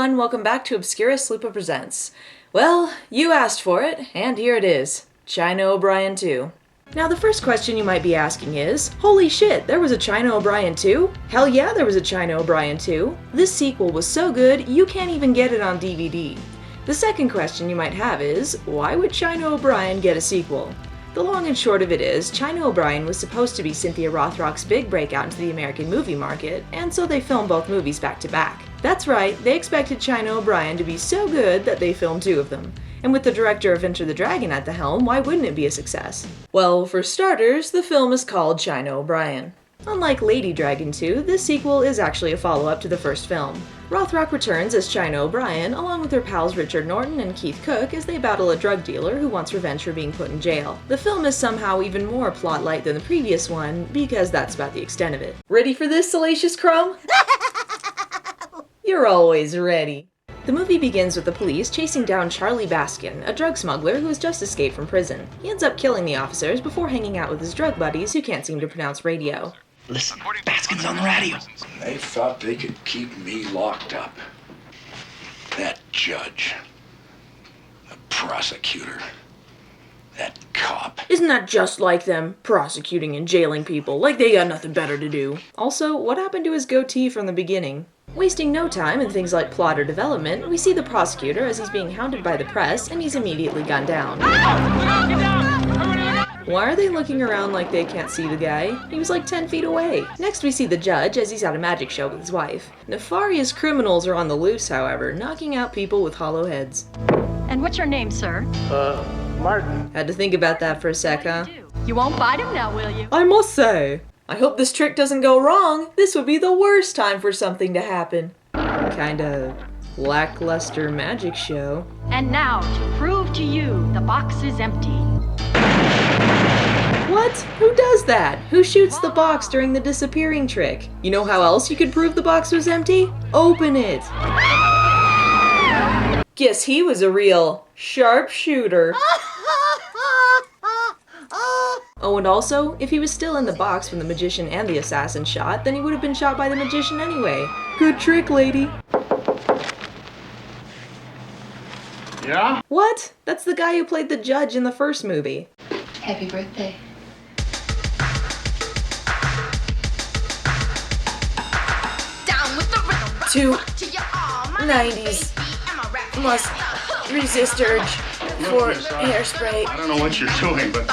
everyone, welcome back to Obscurus Lupa Presents. Well, you asked for it, and here it is. China O'Brien 2. Now the first question you might be asking is, holy shit, there was a China O'Brien 2? Hell yeah, there was a China O'Brien 2. This sequel was so good, you can't even get it on DVD. The second question you might have is, why would China O'Brien get a sequel? The long and short of it is, China O'Brien was supposed to be Cynthia Rothrock's big breakout into the American movie market, and so they filmed both movies back to back. That's right, they expected China O'Brien to be so good that they filmed two of them. And with the director of Enter the Dragon at the helm, why wouldn't it be a success? Well, for starters, the film is called China O'Brien. Unlike Lady Dragon 2, this sequel is actually a follow-up to the first film. Rothrock returns as China O'Brien, along with her pals Richard Norton and Keith Cook as they battle a drug dealer who wants revenge for being put in jail. The film is somehow even more plot-light than the previous one, because that's about the extent of it. Ready for this, Salacious Crumb? You're always ready. The movie begins with the police chasing down Charlie Baskin, a drug smuggler who has just escaped from prison. He ends up killing the officers before hanging out with his drug buddies who can't seem to pronounce radio. Listen, Baskin's on the radio. They thought they could keep me locked up. That judge, the prosecutor, that cop. Isn't that just like them? Prosecuting and jailing people like they got nothing better to do. Also, what happened to his goatee from the beginning? Wasting no time in things like plot or development, we see the prosecutor as he's being hounded by the press and he's immediately gunned down. Why are they looking around like they can't see the guy? He was like 10 feet away. Next we see the judge as he's at a magic show with his wife. Nefarious criminals are on the loose, however, knocking out people with hollow heads. And what's your name, sir? Martin. Had to think about that for a sec, huh? You won't bite him now, will you? I must say, I hope this trick doesn't go wrong. This would be the worst time for something to happen. Kinda lackluster magic show. And now, to prove to you, the box is empty. What? Who does that? Who shoots the box during the disappearing trick? You know how else you could prove the box was empty? Open it! Guess he was a real sharpshooter. Oh, and also, if he was still in the box when the magician and the assassin shot, then he would have been shot by the magician anyway. Good trick, lady. Yeah? What? That's the guy who played the judge in the first movie. Happy birthday. Two 90s must resist urge for hairspray. I don't know what you're doing, but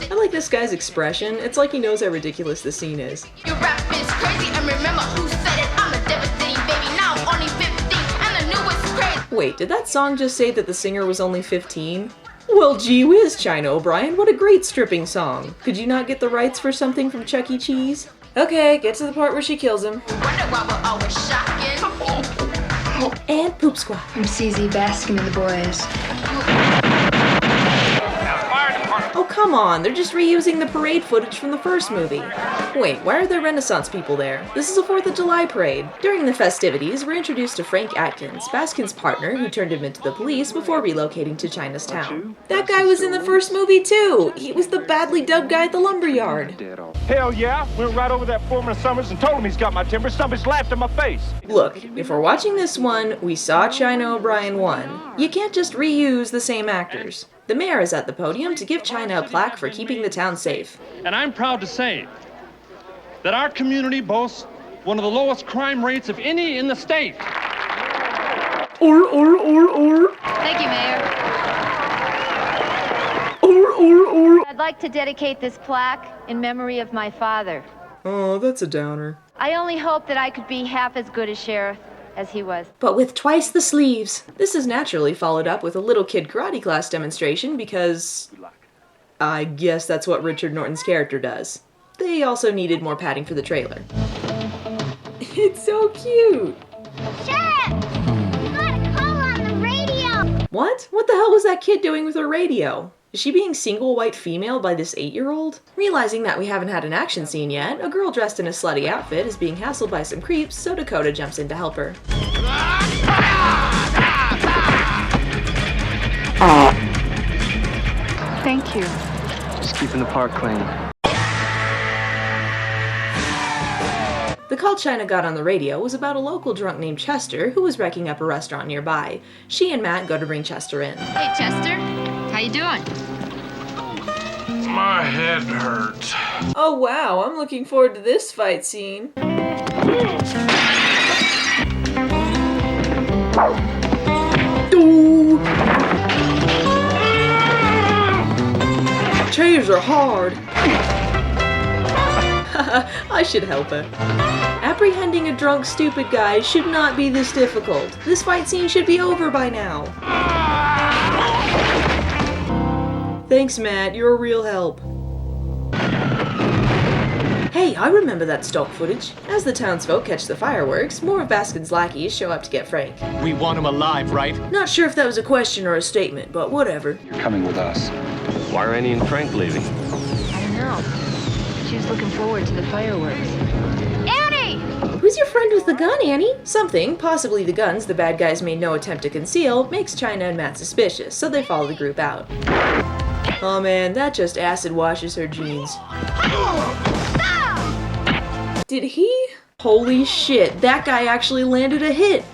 I like this guy's expression. It's like he knows how ridiculous the scene is. Your rap is crazy, and remember who said it. I'm a devastating baby, now I'm only 15, and the newest craze. Wait, did that song just say that the singer was only 15? Well, gee whiz, China O'Brien, what a great stripping song. Could you not get the rights for something from Chuck E. Cheese? Okay, get to the part where she kills him. Wonder why we're always shocking. And Poop Squad. I'm CZ Baskin and the boys. Oh, come on, they're just reusing the parade footage from the first movie. Wait, why are there Renaissance people there? This is a 4th of July parade. During the festivities, we're introduced to Frank Atkins, Baskin's partner who turned him into the police before relocating to China's town. That guy was in the first movie too! He was the badly dubbed guy at the lumberyard. Hell yeah, went right over that Foreman of Summers and told him he's got my timber. Somebody's laughed in my face. Look, if we're watching this one, we saw China O'Brien 1. You can't just reuse the same actors. The mayor is at the podium to give China a plaque for keeping the town safe. And I'm proud to say that our community boasts one of the lowest crime rates of any in the state. Or. Thank you, Mayor. Or. I'd like to dedicate this plaque in memory of my father. Oh, that's a downer. I only hope that I could be half as good a sheriff as he was. But with twice the sleeves. This is naturally followed up with a little kid karate class demonstration because I guess that's what Richard Norton's character does. They also needed more padding for the trailer. It's so cute! Sheriff! You got a call on the radio! What? What the hell was that kid doing with her radio? Is she being single white female by this 8-year-old? Realizing that we haven't had an action scene yet, a girl dressed in a slutty outfit is being hassled by some creeps, so Dakota jumps in to help her. Thank you. Just keeping the park clean. The call China got on the radio was about a local drunk named Chester who was wrecking up a restaurant nearby. She and Matt go to bring Chester in. Hey, Chester. How you doing? My head hurts. Oh wow, I'm looking forward to this fight scene. Ooh. Chairs are hard. I should help her. Apprehending a drunk, stupid guy should not be this difficult. This fight scene should be over by now. Thanks, Matt. You're a real help. Hey, I remember that stock footage. As the townsfolk catch the fireworks, more of Baskin's lackeys show up to get Frank. We want him alive, right? Not sure if that was a question or a statement, but whatever. You're coming with us. Why are Annie and Frank leaving? I don't know. She was looking forward to the fireworks. Annie! Who's your friend with the gun, Annie? Something, possibly the guns the bad guys made no attempt to conceal, makes China and Matt suspicious, so they follow the group out. Oh man, that just acid washes her jeans. Did he? Holy shit, that guy actually landed a hit.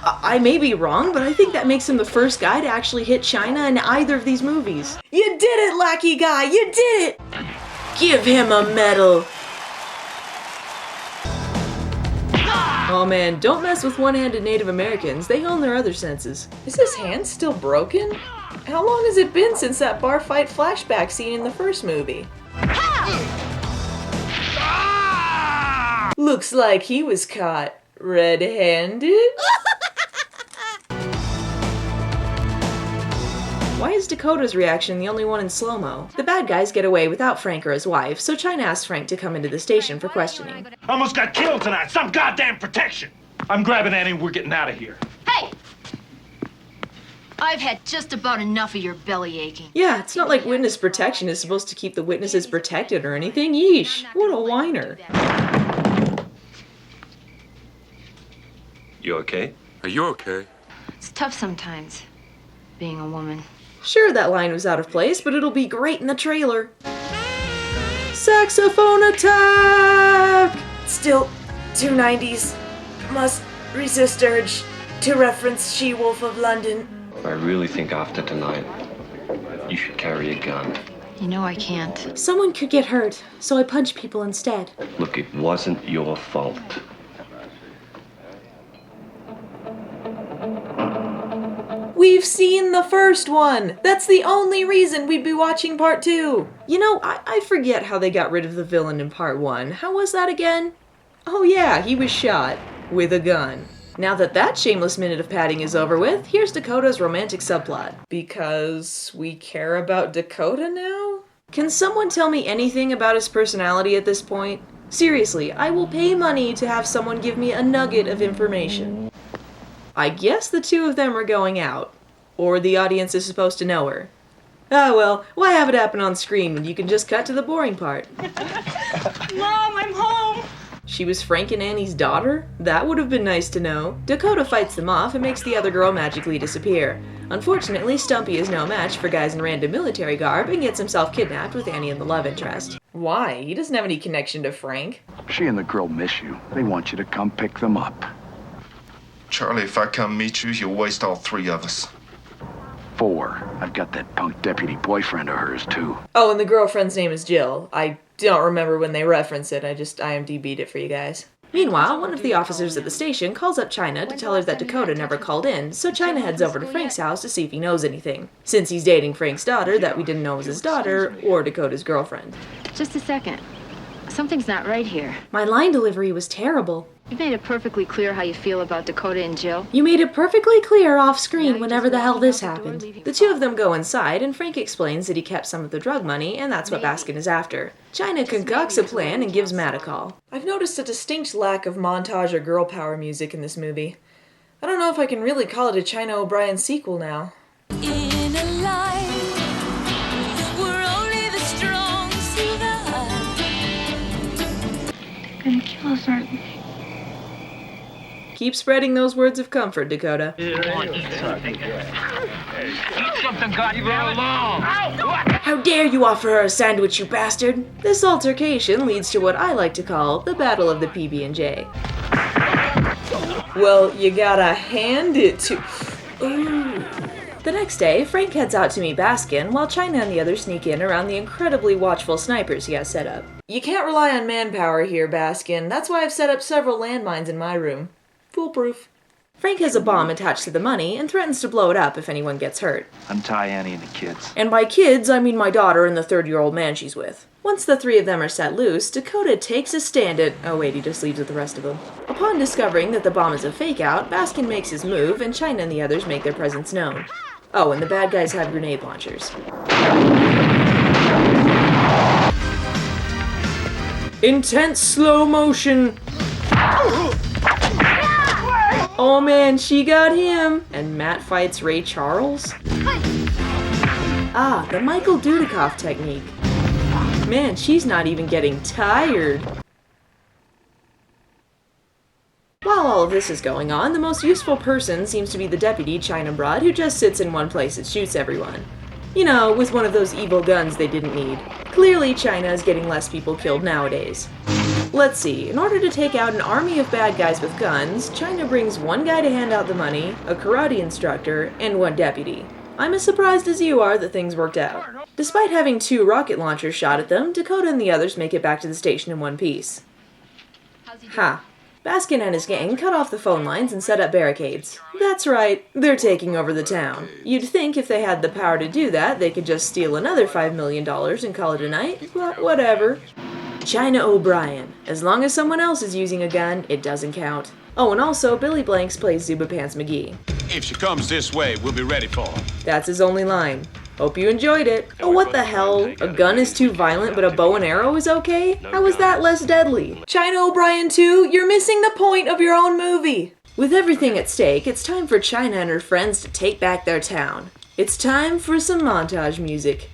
I may be wrong, but I think that makes him the first guy to actually hit China in either of these movies. You did it, lackey guy! You did it! Give him a medal! Oh man, don't mess with one-handed Native Americans. They own their other senses. Is his hand still broken? How long has it been since that bar fight flashback scene in the first movie? Looks like he was caught red-handed. Why is Dakota's reaction the only one in slow-mo? The bad guys get away without Frank or his wife, so China asks Frank to come into the station for questioning. Almost got killed tonight. Some goddamn protection. I'm grabbing Annie. We're getting out of here. Hey! I've had just about enough of your belly aching. Yeah, it's not like witness protection is supposed to keep the witnesses protected or anything. Yeesh, what a whiner. You okay? Are you okay? It's tough sometimes, being a woman. Sure, that line was out of place, but it'll be great in the trailer. Saxophone attack! Still, 290s. Must resist urge to reference She-Wolf of London. I really think after tonight, you should carry a gun. You know I can't. Someone could get hurt, so I punch people instead. Look, it wasn't your fault. We've seen the first one! That's the only reason we'd be watching part 2! You know, I forget how they got rid of the villain in part 1. How was that again? Oh yeah, he was shot. With a gun. Now that that shameless minute of padding is over with, here's Dakota's romantic subplot. Because we care about Dakota now? Can someone tell me anything about his personality at this point? Seriously, I will pay money to have someone give me a nugget of information. I guess the two of them are going out. Or the audience is supposed to know her. Ah well, why have it happen on screen when you can just cut to the boring part? Mom, I'm home! She was Frank and Annie's daughter? That would have been nice to know. Dakota fights them off and makes the other girl magically disappear. Unfortunately, Stumpy is no match for guys in random military garb and gets himself kidnapped with Annie and the love interest. Why? He doesn't have any connection to Frank. She and the girl miss you. They want you to come pick them up. Charlie, if I come meet you, you'll waste all 3 of us. 4. I've got that punk deputy boyfriend of hers, too. Oh, and the girlfriend's name is Jill. I don't remember when they reference it. I just IMDb'd it for you guys. Meanwhile, one of the officers at the station calls up China to tell her that Dakota never called in, so China heads over to Frank's house to see if he knows anything. Since he's dating Frank's daughter that we didn't know was his daughter, or Dakota's girlfriend. Just a second. Something's not right here. My line delivery was terrible. You made it perfectly clear how you feel about Dakota and Jill. You made it perfectly clear off screen whenever the hell this happened. The two of them go inside, and Frank explains that he kept some of the drug money, and that's what Baskin is after. China concocts a plan and gives Matt a call. I've noticed a distinct lack of montage or girl power music in this movie. I don't know if I can really call it a China O'Brien sequel now. In a life where only the strong survive. They're gonna kill us, aren't they? Keep spreading those words of comfort, Dakota. Eat something, goddammit. How dare you offer her a sandwich, you bastard! This altercation leads to what I like to call the Battle of the PB&J. Well, you gotta hand it to... Ooh. The next day, Frank heads out to meet Baskin, while China and the others sneak in around the incredibly watchful snipers he has set up. You can't rely on manpower here, Baskin. That's why I've set up several landmines in my room. Foolproof. Frank has a bomb attached to the money and threatens to blow it up if anyone gets hurt. Untie Annie and the kids. And by kids, I mean my daughter and the 30-year-old man she's with. Once the three of them are set loose, Dakota takes a stand at... Oh wait, he just leaves with the rest of them. Upon discovering that the bomb is a fake-out, Baskin makes his move, and China and the others make their presence known. Oh, and the bad guys have grenade launchers. Intense slow motion! Oh man, she got him! And Matt fights Ray Charles? Ah, the Michael Dudikoff technique. Man, she's not even getting tired. While all of this is going on, the most useful person seems to be the deputy China brought who just sits in one place and shoots everyone. You know, with one of those evil guns they didn't need. Clearly China is getting less people killed nowadays. Let's see, in order to take out an army of bad guys with guns, China brings one guy to hand out the money, a karate instructor, and one deputy. I'm as surprised as you are that things worked out. Despite having 2 rocket launchers shot at them, Dakota and the others make it back to the station in one piece. Ha. Baskin and his gang cut off the phone lines and set up barricades. That's right, they're taking over the town. You'd think if they had the power to do that, they could just steal another $5 million and call it a night, but whatever. China O'Brien. As long as someone else is using a gun, it doesn't count. Oh, and also, Billy Blanks plays Zuba Pants McGee. If she comes this way, we'll be ready for her. That's his only line. Hope you enjoyed it. Oh, what the hell? A gun is too violent, but a bow and arrow is okay? How is that less deadly? China O'Brien 2, you're missing the point of your own movie! With everything at stake, it's time for China and her friends to take back their town. It's time for some montage music.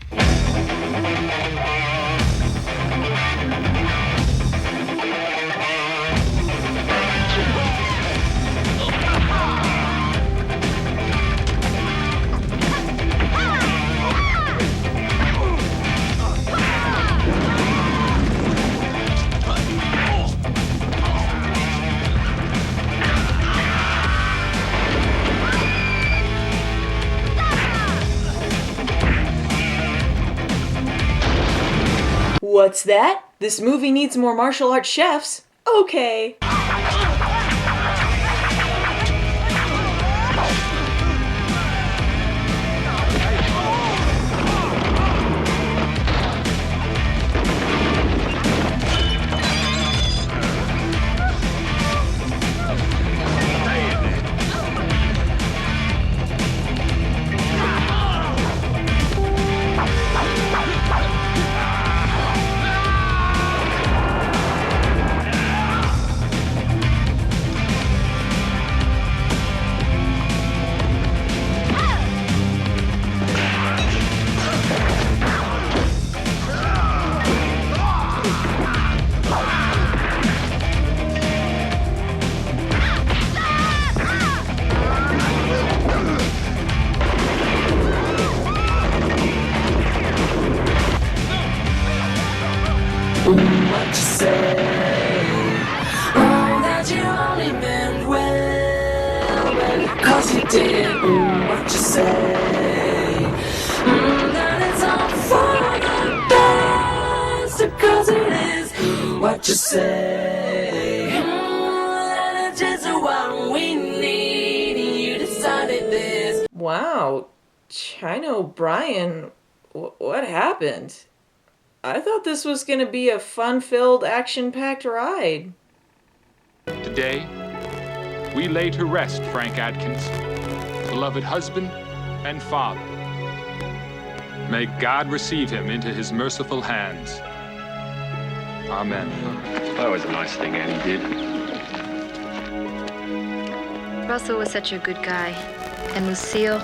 What's that? This movie needs more martial arts chefs. Okay. What you say? Oh, that you only meant well, 'cause you did. What you say? That it's all for the best, 'cause it is. What you say? That it's just what we need. You decided this. Wow, China O'Brien, what happened? I thought this was going to be a fun-filled, action-packed ride. Today, we lay to rest Frank Adkins, beloved husband and father. May God receive him into his merciful hands. Amen. That was a nice thing Annie did. Russell was such a good guy. And Lucille...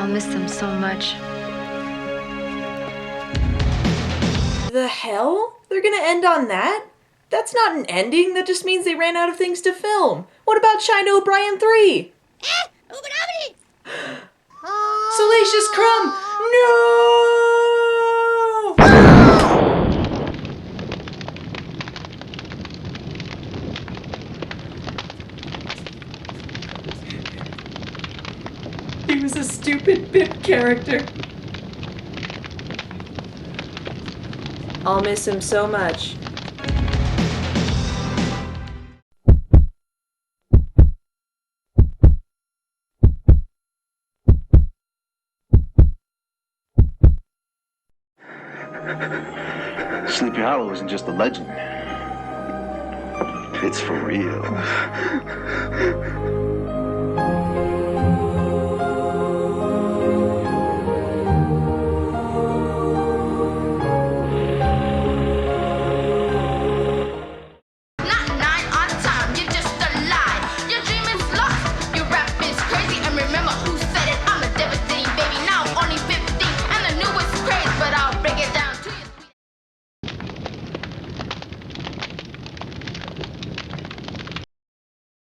I'll miss them so much. The hell? They're gonna end on that? That's not an ending, that just means they ran out of things to film. What about China O'Brien 3? Salacious Crumb! No! He was a stupid bit character. I'll miss him so much. Sleepy Hollow isn't just a legend. It's for real.